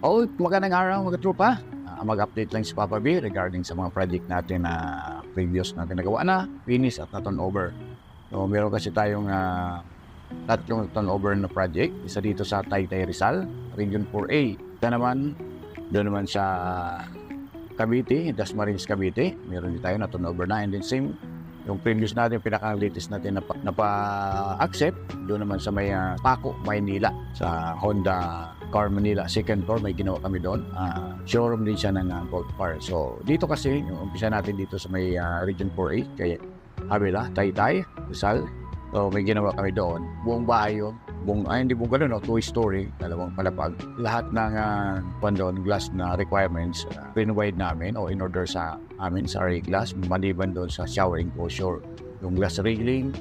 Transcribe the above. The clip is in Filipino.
Oh, magandang araw mga tropa. Mag-update lang si Papa B regarding sa mga project natin na previous natin nagawa na, finish at na-turnover. So, meron kasi tayong tatlong turnover na project. Isa dito sa Taytay Rizal, Region 4A. Isa naman, doon naman sa Cavite, Dasmariñas Cavite. Meron din tayo na turnover na. And then same, yung previous natin, pinaka-latest natin na pa-accept, doon naman sa may Paco, Maynila, sa Honda Car Manila, second floor, may ginawa kami doon. Showroom din siya ng Gold Car. So, dito kasi, yung umpisa natin dito sa may Region 4A, kaya Avila, Taytay, Rizal. So, may ginawa kami doon. Buong bahay yun. Hindi buong gano'n, no? 2-story, dalawang palapag. Lahat ng doon, glass na requirements, provide namin o in order sa amin sa glass, maliban doon sa shower enclosure. Yung glass railing,